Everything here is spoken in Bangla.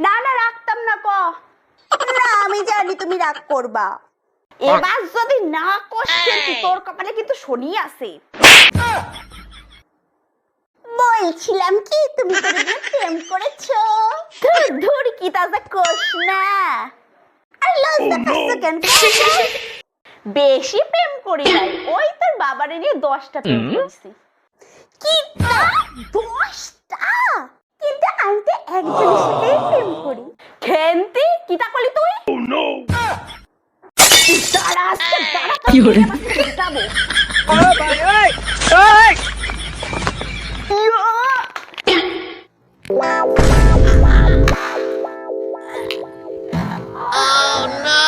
না না রাখতাম না ক। না আমি জানি তুমি রাগ করবা। এবার যদি না কষ্ট তোর কপালে কিন্তু শনি আছে। বলছিলাম কি তুমি তো প্রেম করেছো। ধুর কি তাজা কোষ না। আর লজ্জা পাচ্ছ কেন? বেশি প্রেম করি নাই, ওই তোর বাবারে নিয়ে 10টা প্রেম করেছি। কি 10টা? কিন্তু আমি তো একজনের সাথেই প্রেম করি। খেন্তি কিতা করলি তুই? দাঁড়া আজকে দাঁড়া, কি করে? যাবো। Oh no!